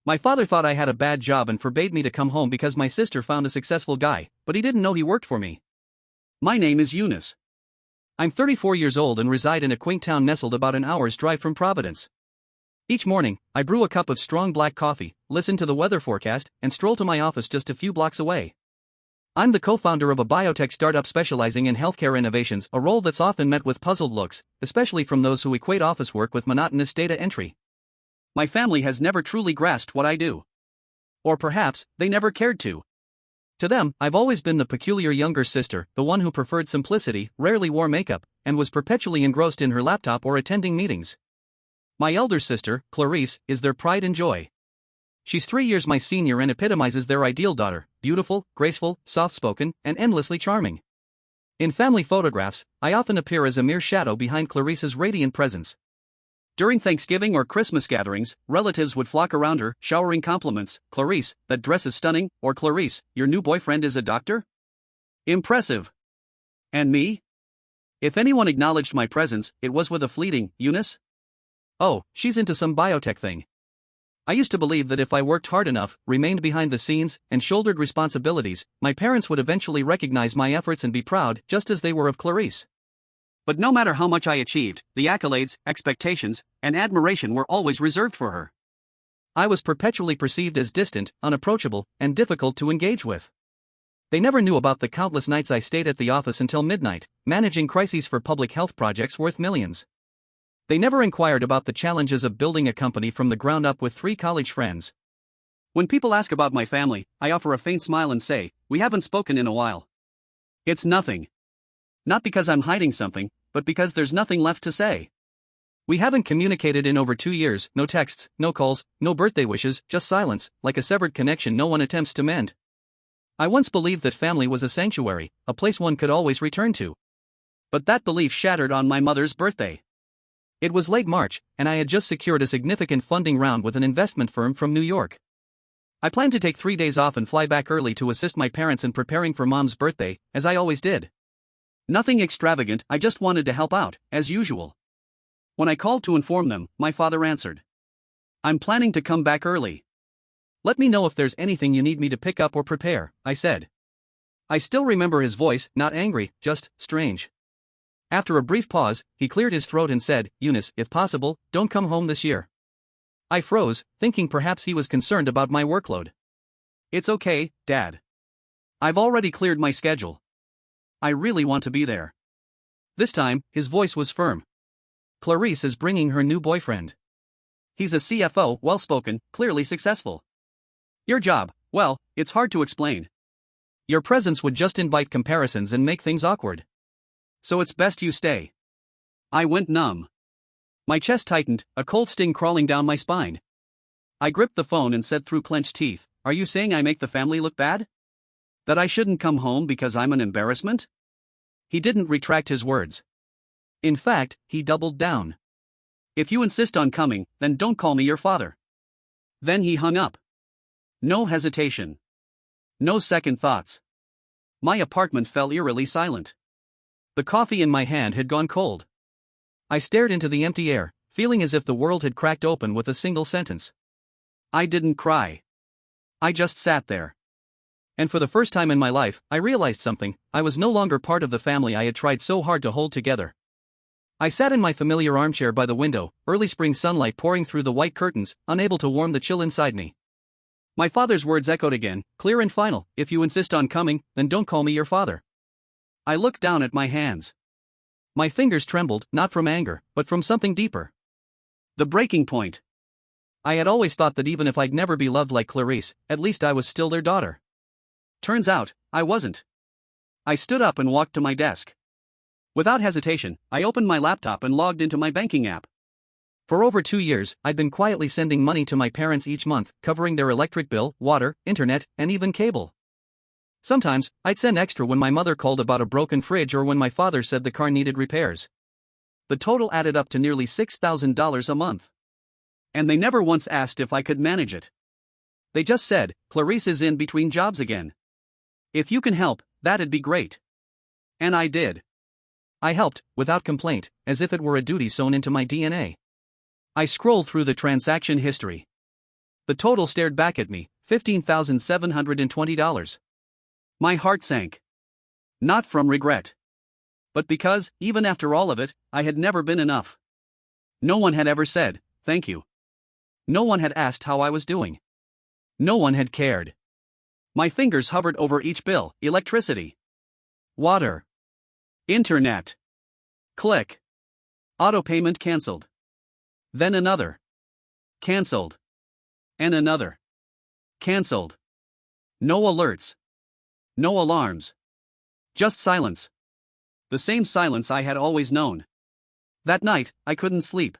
My father thought I had a bad job and forbade me to come home because my sister found a successful guy, but he didn't know he worked for me. My name is Eunice. I'm 34 years old and reside in a quaint town nestled about an hour's drive from Providence. Each morning, I brew a cup of strong black coffee, listen to the weather forecast, and stroll to my office just a few blocks away. I'm the co-founder of a biotech startup specializing in healthcare innovations, a role that's often met with puzzled looks, especially from those who equate office work with monotonous data entry. My family has never truly grasped what I do. Or perhaps, they never cared to. To them, I've always been the peculiar younger sister, the one who preferred simplicity, rarely wore makeup, and was perpetually engrossed in her laptop or attending meetings. My elder sister, Clarice, is their pride and joy. She's 3 years my senior and epitomizes their ideal daughter, beautiful, graceful, soft-spoken, and endlessly charming. In family photographs, I often appear as a mere shadow behind Clarice's radiant presence. During Thanksgiving or Christmas gatherings, relatives would flock around her, showering compliments. Clarice, that dress is stunning, or Clarice, your new boyfriend is a doctor? Impressive. And me? If anyone acknowledged my presence, it was with a fleeting, Eunice? Oh, she's into some biotech thing. I used to believe that if I worked hard enough, remained behind the scenes, and shouldered responsibilities, my parents would eventually recognize my efforts and be proud, just as they were of Clarice. But no matter how much I achieved, the accolades, expectations, and admiration were always reserved for her. I was perpetually perceived as distant, unapproachable, and difficult to engage with. They never knew about the countless nights I stayed at the office until midnight, managing crises for public health projects worth millions. They never inquired about the challenges of building a company from the ground up with 3 college friends. When people ask about my family, I offer a faint smile and say, "We haven't spoken in a while." It's nothing. Not because I'm hiding something, but because there's nothing left to say. We haven't communicated in over 2 years, no texts, no calls, no birthday wishes, just silence, like a severed connection no one attempts to mend. I once believed that family was a sanctuary, a place one could always return to. But that belief shattered on my mother's birthday. It was late March, and I had just secured a significant funding round with an investment firm from New York. I planned to take 3 days off and fly back early to assist my parents in preparing for Mom's birthday, as I always did. Nothing extravagant, I just wanted to help out, as usual. When I called to inform them, my father answered. "I'm planning to come back early. Let me know if there's anything you need me to pick up or prepare," I said. I still remember his voice, not angry, just strange. After a brief pause, he cleared his throat and said, "Eunice, if possible, don't come home this year." I froze, thinking perhaps he was concerned about my workload. "It's okay, Dad. I've already cleared my schedule. I really want to be there." This time, his voice was firm. "Clarice is bringing her new boyfriend. He's a CFO, well-spoken, clearly successful. Your job, well, it's hard to explain. Your presence would just invite comparisons and make things awkward. So it's best you stay." I went numb. My chest tightened, a cold sting crawling down my spine. I gripped the phone and said through clenched teeth, "Are you saying I make the family look bad? That I shouldn't come home because I'm an embarrassment?" He didn't retract his words. In fact, he doubled down. "If you insist on coming, then don't call me your father." Then he hung up. No hesitation. No second thoughts. My apartment fell eerily silent. The coffee in my hand had gone cold. I stared into the empty air, feeling as if the world had cracked open with a single sentence. I didn't cry. I just sat there. And for the first time in my life, I realized something. I was no longer part of the family I had tried so hard to hold together. I sat in my familiar armchair by the window, early spring sunlight pouring through the white curtains, unable to warm the chill inside me. My father's words echoed again, clear and final, "If you insist on coming, then don't call me your father." I looked down at my hands. My fingers trembled, not from anger, but from something deeper. The breaking point. I had always thought that even if I'd never be loved like Clarice, at least I was still their daughter. Turns out, I wasn't. I stood up and walked to my desk. Without hesitation, I opened my laptop and logged into my banking app. For over 2 years, I'd been quietly sending money to my parents each month, covering their electric bill, water, internet, and even cable. Sometimes, I'd send extra when my mother called about a broken fridge or when my father said the car needed repairs. The total added up to nearly $6,000 a month. And they never once asked if I could manage it. They just said, "Clarice is in between jobs again. If you can help, that'd be great." And I did. I helped, without complaint, as if it were a duty sewn into my DNA. I scrolled through the transaction history. The total stared back at me, $15,720. My heart sank. Not from regret, but because, even after all of it, I had never been enough. No one had ever said, thank you. No one had asked how I was doing. No one had cared. My fingers hovered over each bill: electricity, water, internet. Click. Auto payment cancelled. Then another. Cancelled. And another. Cancelled. No alerts. No alarms. Just silence. The same silence I had always known. That night, I couldn't sleep.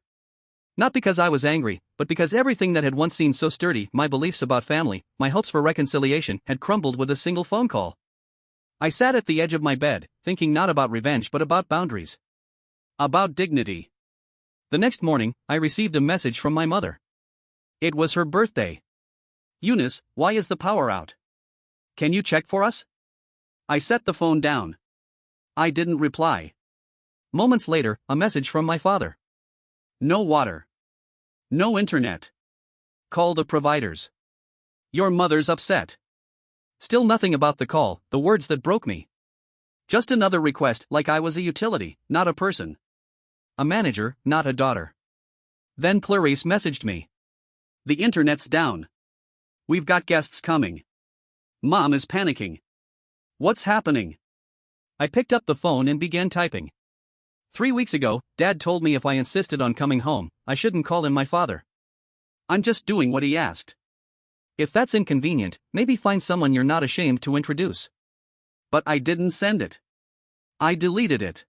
Not because I was angry, but because everything that had once seemed so sturdy, my beliefs about family, my hopes for reconciliation, had crumbled with a single phone call. I sat at the edge of my bed, thinking not about revenge but about boundaries. About dignity. The next morning, I received a message from my mother. It was her birthday. Eunice, why is the power out? Can you check for us? I set the phone down. I didn't reply. Moments later, a message from my father. No water. No internet. Call the providers. Your mother's upset. Still nothing about the call, the words that broke me. Just another request, like I was a utility, not a person. A manager, not a daughter. Then Clarice messaged me. The internet's down. We've got guests coming. Mom is panicking. What's happening? I picked up the phone and began typing. 3 weeks ago, Dad told me if I insisted on coming home, I shouldn't call him my father. I'm just doing what he asked. If that's inconvenient, maybe find someone you're not ashamed to introduce. But I didn't send it. I deleted it.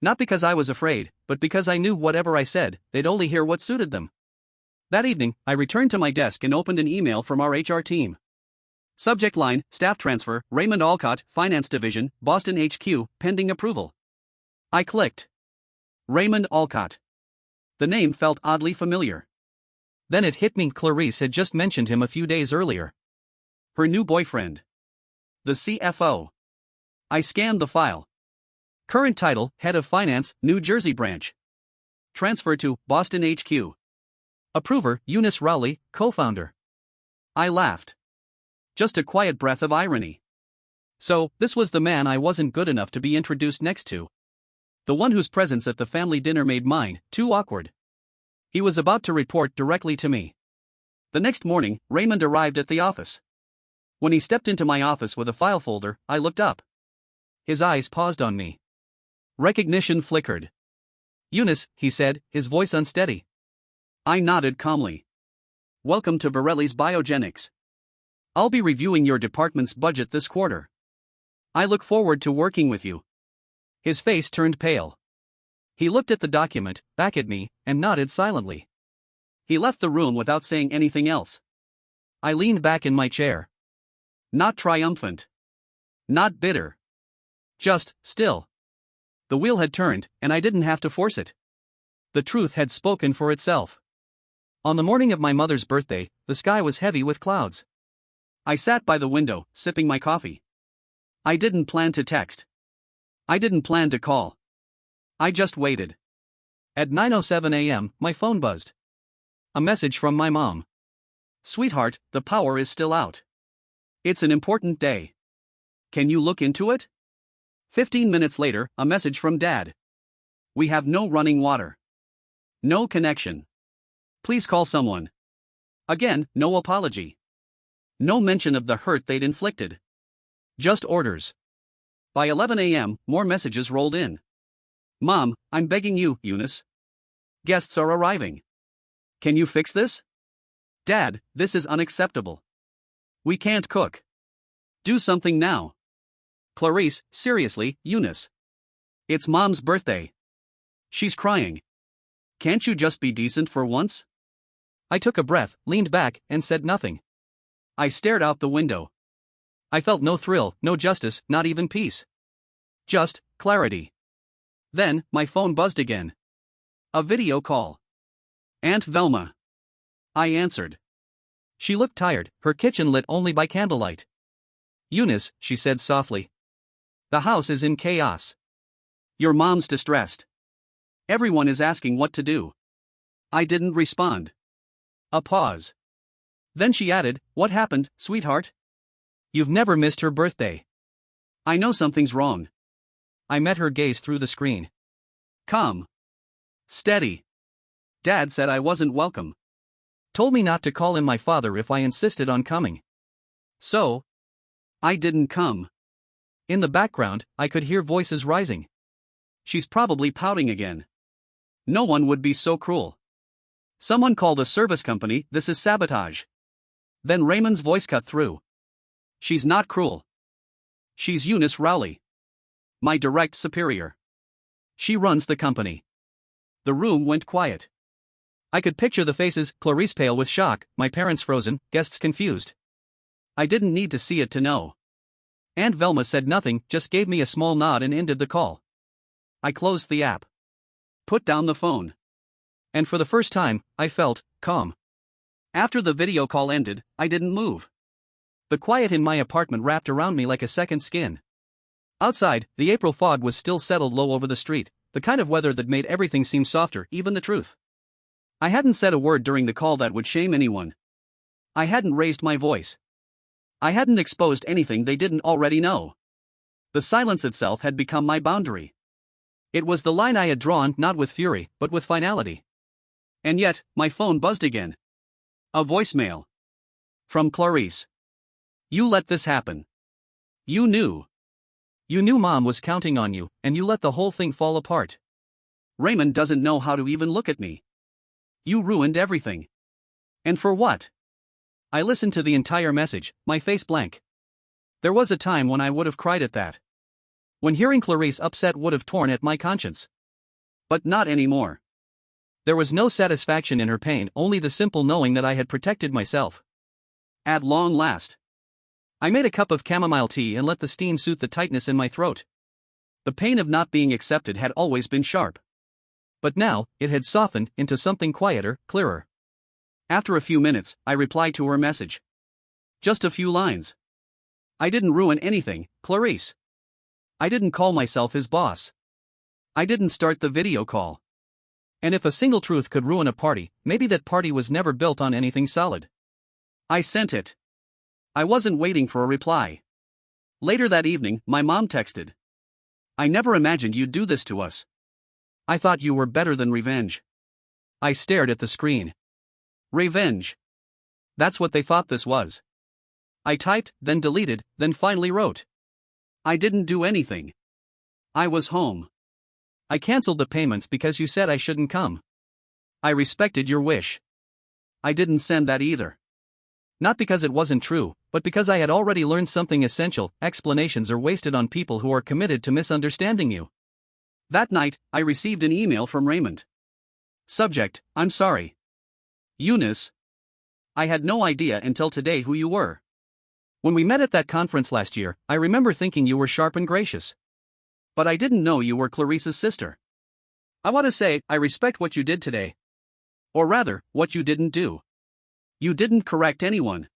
Not because I was afraid, but because I knew whatever I said, they'd only hear what suited them. That evening, I returned to my desk and opened an email from our HR team. Subject line: Staff Transfer, Raymond Alcott, Finance Division, Boston HQ, pending approval. I clicked. Raymond Alcott. The name felt oddly familiar. Then it hit me: Clarice had just mentioned him a few days earlier. Her new boyfriend. The CFO. I scanned the file. Current title: Head of Finance, New Jersey Branch. Transfer to Boston HQ. Approver: Eunice Rowley, co-founder. I laughed. Just a quiet breath of irony. So, this was the man I wasn't good enough to be introduced next to. The one whose presence at the family dinner made mine too awkward. He was about to report directly to me. The next morning, Raymond arrived at the office. When he stepped into my office with a file folder, I looked up. His eyes paused on me. Recognition flickered. Eunice, he said, his voice unsteady. I nodded calmly. Welcome to Borelli's Biogenics. I'll be reviewing your department's budget this quarter. I look forward to working with you. His face turned pale. He looked at the document, back at me, and nodded silently. He left the room without saying anything else. I leaned back in my chair. Not triumphant. Not bitter. Just still. The wheel had turned, and I didn't have to force it. The truth had spoken for itself. On the morning of my mother's birthday, the sky was heavy with clouds. I sat by the window, sipping my coffee. I didn't plan to text. I didn't plan to call. I just waited. At 9:07 a.m., my phone buzzed. A message from my mom. Sweetheart, the power is still out. It's an important day. Can you look into it? 15 minutes later, a message from Dad. We have no running water. No connection. Please call someone. Again, no apology. No mention of the hurt they'd inflicted. Just orders. By 11 a.m., more messages rolled in. Mom, I'm begging you, Eunice. Guests are arriving. Can you fix this? Dad, this is unacceptable. We can't cook. Do something now. Clarice, seriously, Eunice. It's Mom's birthday. She's crying. Can't you just be decent for once? I took a breath, leaned back, and said nothing. I stared out the window. I felt no thrill, no justice, not even peace. Just clarity. Then, my phone buzzed again. A video call. Aunt Velma. I answered. She looked tired, her kitchen lit only by candlelight. Eunice, she said softly. The house is in chaos. Your mom's distressed. Everyone is asking what to do. I didn't respond. A pause. Then she added, "What happened, sweetheart? You've never missed her birthday." I know something's wrong. I met her gaze through the screen. Calm. Steady. Dad said I wasn't welcome. Told me not to call in my father if I insisted on coming. So, I didn't come. In the background, I could hear voices rising. She's probably pouting again. No one would be so cruel. Someone call the service company, this is sabotage. Then Raymond's voice cut through. She's not cruel. She's Eunice Rowley. My direct superior. She runs the company. The room went quiet. I could picture the faces, Clarice pale with shock, my parents frozen, guests confused. I didn't need to see it to know. Aunt Velma said nothing, just gave me a small nod and ended the call. I closed the app. Put down the phone. And for the first time, I felt calm. After the video call ended, I didn't move. The quiet in my apartment wrapped around me like a second skin. Outside, the April fog was still settled low over the street, the kind of weather that made everything seem softer, even the truth. I hadn't said a word during the call that would shame anyone. I hadn't raised my voice. I hadn't exposed anything they didn't already know. The silence itself had become my boundary. It was the line I had drawn, not with fury, but with finality. And yet, my phone buzzed again. A voicemail. From Clarice. You let this happen. You knew. You knew Mom was counting on you, and you let the whole thing fall apart. Raymond doesn't know how to even look at me. You ruined everything. And for what? I listened to the entire message, my face blank. There was a time when I would have cried at that. When hearing Clarice upset would have torn at my conscience. But not anymore. There was no satisfaction in her pain, only the simple knowing that I had protected myself. At long last. I made a cup of chamomile tea and let the steam soothe the tightness in my throat. The pain of not being accepted had always been sharp. But now, it had softened into something quieter, clearer. After a few minutes, I replied to her message. Just a few lines. I didn't ruin anything, Clarice. I didn't call myself his boss. I didn't start the video call. And if a single truth could ruin a party, maybe that party was never built on anything solid. I sent it. I wasn't waiting for a reply. Later that evening, my mom texted. I never imagined you'd do this to us. I thought you were better than revenge. I stared at the screen. Revenge. That's what they thought this was. I typed, then deleted, then finally wrote. I didn't do anything. I was home. I canceled the payments because you said I shouldn't come. I respected your wish. I didn't send that either. Not because it wasn't true, but because I had already learned something essential: explanations are wasted on people who are committed to misunderstanding you. That night, I received an email from Raymond. Subject: I'm sorry. Eunice. I had no idea until today who you were. When we met at that conference last year, I remember thinking you were sharp and gracious. But I didn't know you were Clarice's sister. I want to say, I respect what you did today. Or rather, what you didn't do. You didn't correct anyone.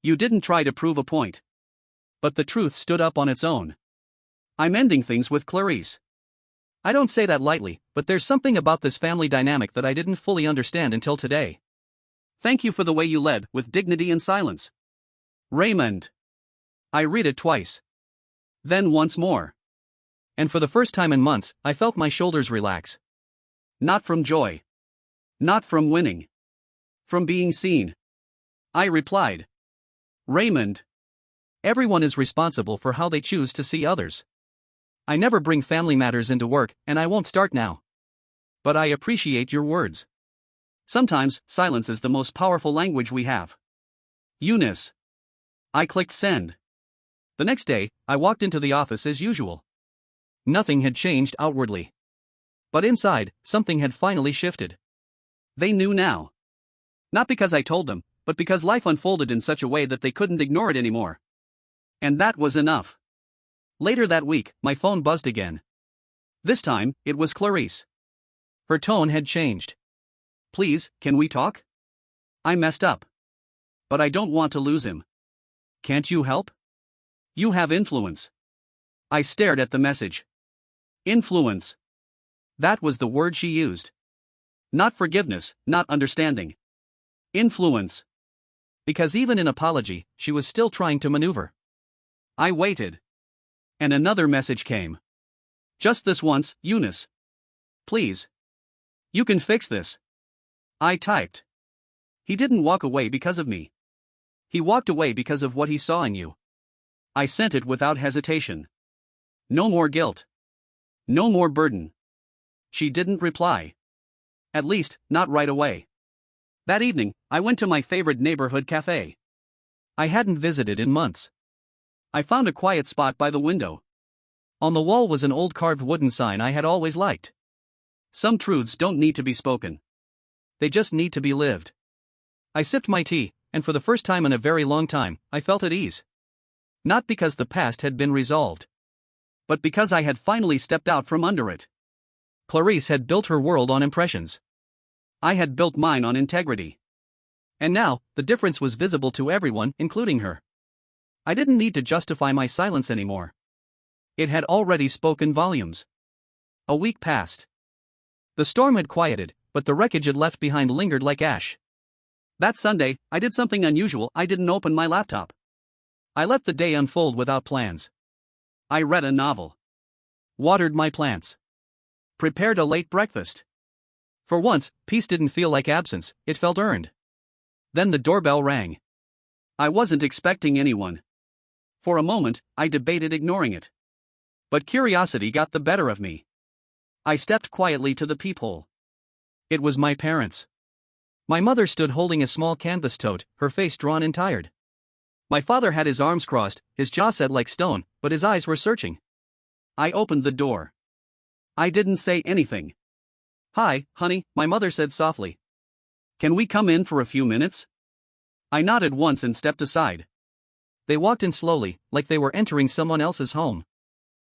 You didn't try to prove a point. But the truth stood up on its own. I'm ending things with Clarice. I don't say that lightly, but there's something about this family dynamic that I didn't fully understand until today. Thank you for the way you led, with dignity and silence. Raymond. I read it twice. Then once more. And for the first time in months, I felt my shoulders relax. Not from joy. Not from winning. From being seen. I replied. Raymond. Everyone is responsible for how they choose to see others. I never bring family matters into work, and I won't start now. But I appreciate your words. Sometimes, silence is the most powerful language we have. Eunice. I clicked send. The next day, I walked into the office as usual. Nothing had changed outwardly. But inside, something had finally shifted. They knew now. Not because I told them, but because life unfolded in such a way that they couldn't ignore it anymore. And that was enough. Later that week, my phone buzzed again. This time, it was Clarice. Her tone had changed. Please, can we talk? I messed up. But I don't want to lose him. Can't you help? You have influence. I stared at the message. Influence. That was the word she used. Not forgiveness, not understanding. Influence. Because even in apology, she was still trying to maneuver. I waited. And another message came. Just this once, Eunice. Please. You can fix this. I typed. He didn't walk away because of me. He walked away because of what he saw in you. I sent it without hesitation. No more guilt. No more burden. She didn't reply. At least, not right away. That evening, I went to my favorite neighborhood cafe. I hadn't visited in months. I found a quiet spot by the window. On the wall was an old carved wooden sign I had always liked. Some truths don't need to be spoken. They just need to be lived. I sipped my tea, and for the first time in a very long time, I felt at ease. Not because the past had been resolved, but because I had finally stepped out from under it. Clarice had built her world on impressions. I had built mine on integrity. And now, the difference was visible to everyone, including her. I didn't need to justify my silence anymore. It had already spoken volumes. A week passed. The storm had quieted, but the wreckage it left behind lingered like ash. That Sunday, I did something unusual. I didn't open my laptop. I let the day unfold without plans. I read a novel. Watered my plants. Prepared a late breakfast. For once, peace didn't feel like absence, it felt earned. Then the doorbell rang. I wasn't expecting anyone. For a moment, I debated ignoring it. But curiosity got the better of me. I stepped quietly to the peephole. It was my parents. My mother stood holding a small canvas tote, her face drawn and tired. My father had his arms crossed, his jaw set like stone, but his eyes were searching. I opened the door. I didn't say anything. "Hi, honey," my mother said softly. "Can we come in for a few minutes?" I nodded once and stepped aside. They walked in slowly, like they were entering someone else's home.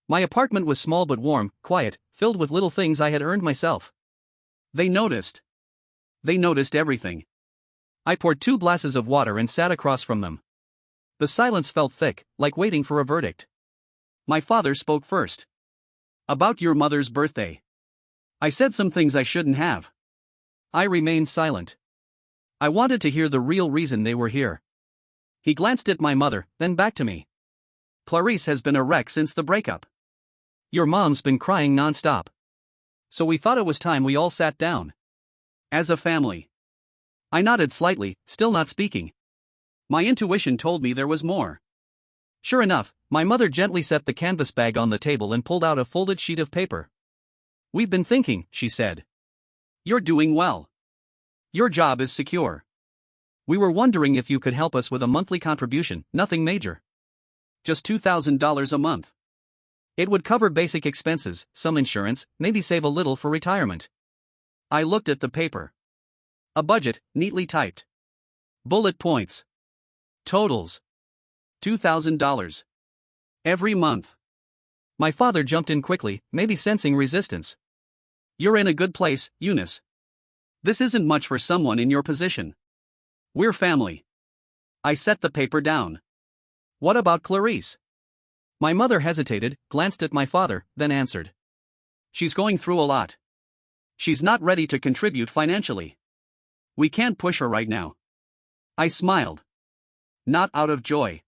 My apartment was small but warm, quiet, filled with little things I had earned myself. They noticed. They noticed everything. I poured 2 glasses of water and sat across from them. The silence felt thick, like waiting for a verdict. My father spoke first. "About your mother's birthday. I said some things I shouldn't have." I remained silent. I wanted to hear the real reason they were here. He glanced at my mother, then back to me. "Clarice has been a wreck since the breakup. Your mom's been crying non-stop. So we thought it was time we all sat down. As a family." I nodded slightly, still not speaking. My intuition told me there was more. Sure enough, my mother gently set the canvas bag on the table and pulled out a folded sheet of paper. "We've been thinking," she said. "You're doing well. Your job is secure. We were wondering if you could help us with a monthly contribution, nothing major. Just $2,000 a month. It would cover basic expenses, some insurance, maybe save a little for retirement." I looked at the paper. A budget, neatly typed. Bullet points. Totals. $2,000. Every month. My father jumped in quickly, maybe sensing resistance. "You're in a good place, Eunice. This isn't much for someone in your position. We're family." I set the paper down. "What about Clarice?" My mother hesitated, glanced at my father, then answered. "She's going through a lot. She's not ready to contribute financially. We can't push her right now." I smiled. Not out of joy.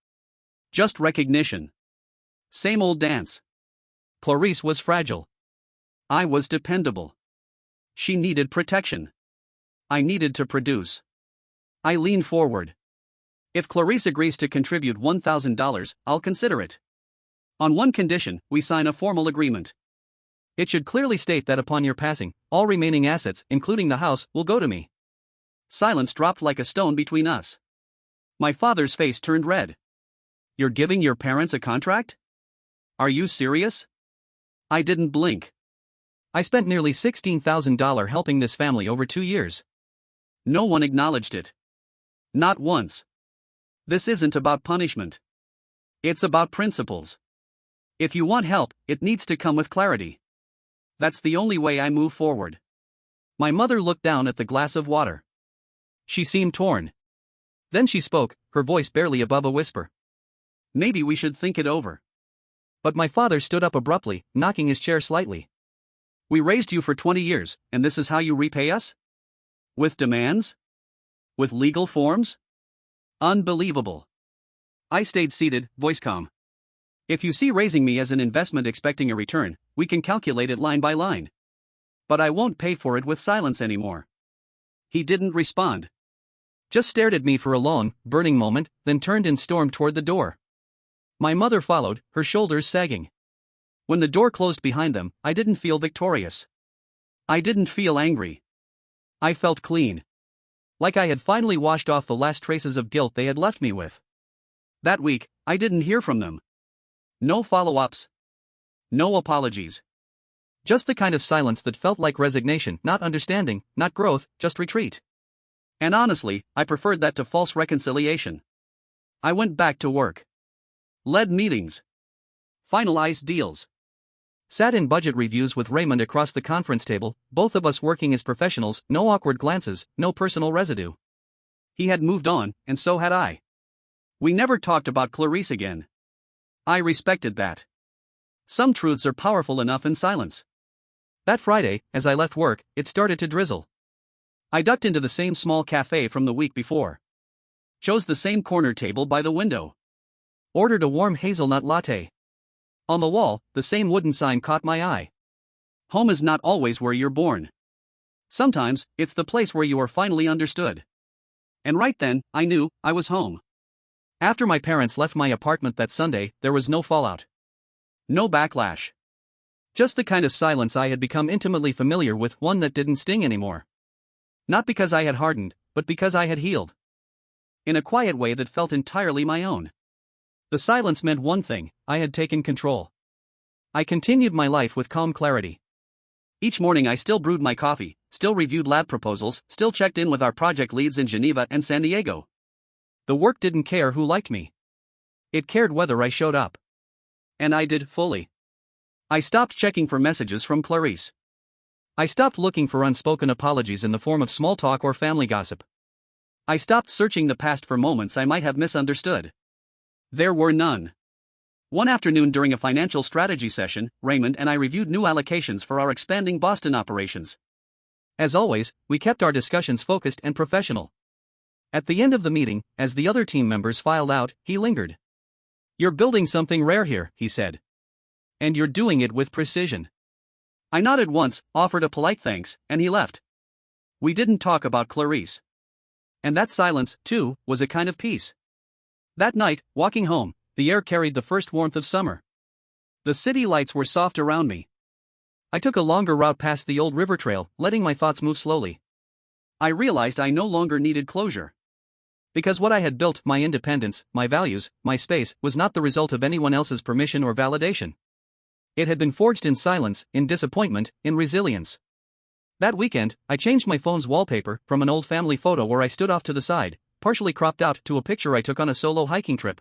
Just recognition. Same old dance. Clarice was fragile. I was dependable. She needed protection. I needed to produce. I leaned forward. "If Clarice agrees to contribute $1,000, I'll consider it. On one condition, we sign a formal agreement. It should clearly state that upon your passing, all remaining assets, including the house, will go to me." Silence dropped like a stone between us. My father's face turned red. "You're giving your parents a contract? Are you serious?" I didn't blink. I spent nearly $16,000 helping this family over 2 years. No one acknowledged it. Not once. This isn't about punishment. It's about principles. If you want help, it needs to come with clarity. That's the only way I move forward. My mother looked down at the glass of water. She seemed torn. Then she spoke, her voice barely above a whisper. "Maybe we should think it over." But my father stood up abruptly, knocking his chair slightly. "We raised you for 20 years, and this is how you repay us? With demands? With legal forms?" Unbelievable. I stayed seated, voice calm. If you see raising me as an investment expecting a return, we can calculate it line by line. But I won't pay for it with silence anymore. He didn't respond. Just stared at me for a long, burning moment, then turned and stormed toward the door. My mother followed, her shoulders sagging. When the door closed behind them, I didn't feel victorious. I didn't feel angry. I felt clean. Like I had finally washed off the last traces of guilt they had left me with. That week, I didn't hear from them. No follow-ups. No apologies. Just the kind of silence that felt like resignation, not understanding, not growth, just retreat. And honestly, I preferred that to false reconciliation. I went back to work. Led meetings. Finalized deals. Sat in budget reviews with Raymond across the conference table, both of us working as professionals, no awkward glances, no personal residue. He had moved on, and so had I. We never talked about Clarice again. I respected that. Some truths are powerful enough in silence. That Friday, as I left work, it started to drizzle. I ducked into the same small cafe from the week before. Chose the same corner table by the window. Ordered a warm hazelnut latte. On the wall, the same wooden sign caught my eye. Home is not always where you're born. Sometimes, it's the place where you are finally understood. And right then, I knew I was home. After my parents left my apartment that Sunday, there was no fallout. No backlash. Just the kind of silence I had become intimately familiar with, one that didn't sting anymore. Not because I had hardened, but because I had healed. In a quiet way that felt entirely my own. The silence meant one thing: I had taken control. I continued my life with calm clarity. Each morning I still brewed my coffee, still reviewed lab proposals, still checked in with our project leads in Geneva and San Diego. The work didn't care who liked me. It cared whether I showed up. And I did, fully. I stopped checking for messages from Clarice. I stopped looking for unspoken apologies in the form of small talk or family gossip. I stopped searching the past for moments I might have misunderstood. There were none. One afternoon during a financial strategy session, Raymond and I reviewed new allocations for our expanding Boston operations. As always, we kept our discussions focused and professional. At the end of the meeting, as the other team members filed out, he lingered. "You're building something rare here," he said. "And you're doing it with precision." I nodded once, offered a polite thanks, and he left. We didn't talk about Clarice. And that silence, too, was a kind of peace. That night, walking home, the air carried the first warmth of summer. The city lights were soft around me. I took a longer route past the old river trail, letting my thoughts move slowly. I realized I no longer needed closure. Because what I had built, my independence, my values, my space, was not the result of anyone else's permission or validation. It had been forged in silence, in disappointment, in resilience. That weekend, I changed my phone's wallpaper from an old family photo where I stood off to the side, partially cropped out, to a picture I took on a solo hiking trip.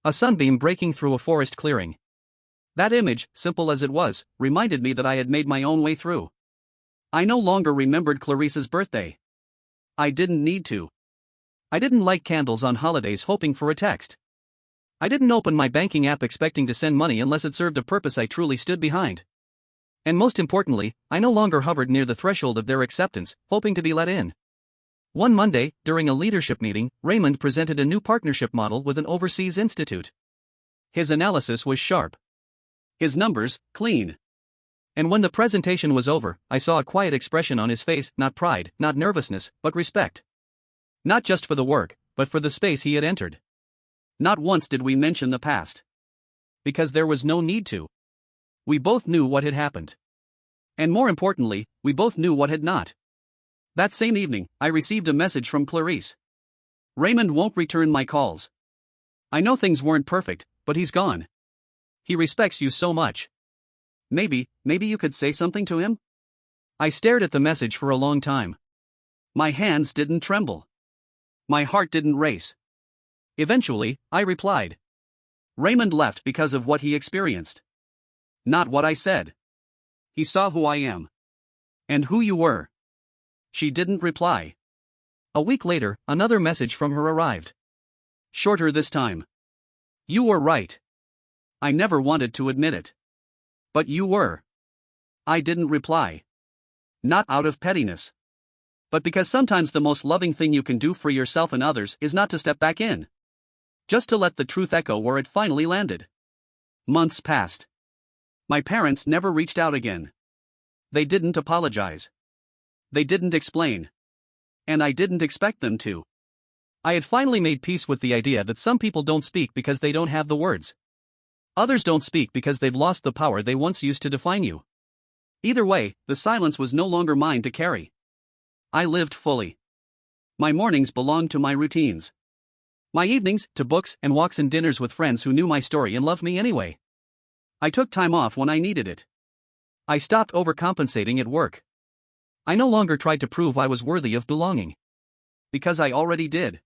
A sunbeam breaking through a forest clearing. That image, simple as it was, reminded me that I had made my own way through. I no longer remembered Clarice's birthday. I didn't need to. I didn't light candles on holidays hoping for a text. I didn't open my banking app expecting to send money unless it served a purpose I truly stood behind. And most importantly, I no longer hovered near the threshold of their acceptance, hoping to be let in. One Monday, during a leadership meeting, Raymond presented a new partnership model with an overseas institute. His analysis was sharp. His numbers, clean. And when the presentation was over, I saw a quiet expression on his face, not pride, not nervousness, but respect. Not just for the work, but for the space he had entered. Not once did we mention the past. Because there was no need to. We both knew what had happened. And more importantly, we both knew what had not. That same evening, I received a message from Clarice. "Raymond won't return my calls. I know things weren't perfect, but he's gone. He respects you so much. Maybe you could say something to him?" I stared at the message for a long time. My hands didn't tremble. My heart didn't race. Eventually, I replied. "Raymond left because of what he experienced. Not what I said. He saw who I am. And who you were." She didn't reply. A week later, another message from her arrived. Shorter this time. "You were right. I never wanted to admit it. But you were." I didn't reply. Not out of pettiness. but because sometimes the most loving thing you can do for yourself and others is not to step back in. Just to let the truth echo where it finally landed. Months passed. My parents never reached out again. They didn't apologize. They didn't explain. And I didn't expect them to. I had finally made peace with the idea that some people don't speak because they don't have the words. Others don't speak because they've lost the power they once used to define you. Either way, the silence was no longer mine to carry. I lived fully. My mornings belonged to my routines. My evenings, to books and walks and dinners with friends who knew my story and loved me anyway. I took time off when I needed it. I stopped overcompensating at work. I no longer tried to prove I was worthy of belonging. Because I already did.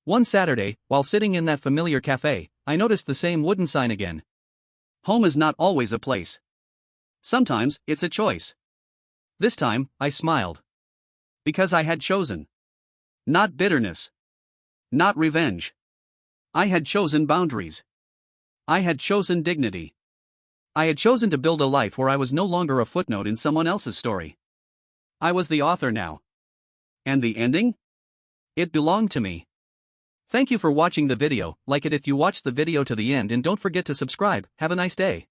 One Saturday, while sitting in that familiar cafe, I noticed the same wooden sign again. Home is not always a place. Sometimes, it's a choice. This time, I smiled. Because I had chosen. Not bitterness. Not revenge. I had chosen boundaries. I had chosen dignity. I had chosen to build a life where I was no longer a footnote in someone else's story. I was the author now. And the ending? It belonged to me. Thank you for watching the video. Like it if you watched the video to the end and don't forget to subscribe. Have a nice day.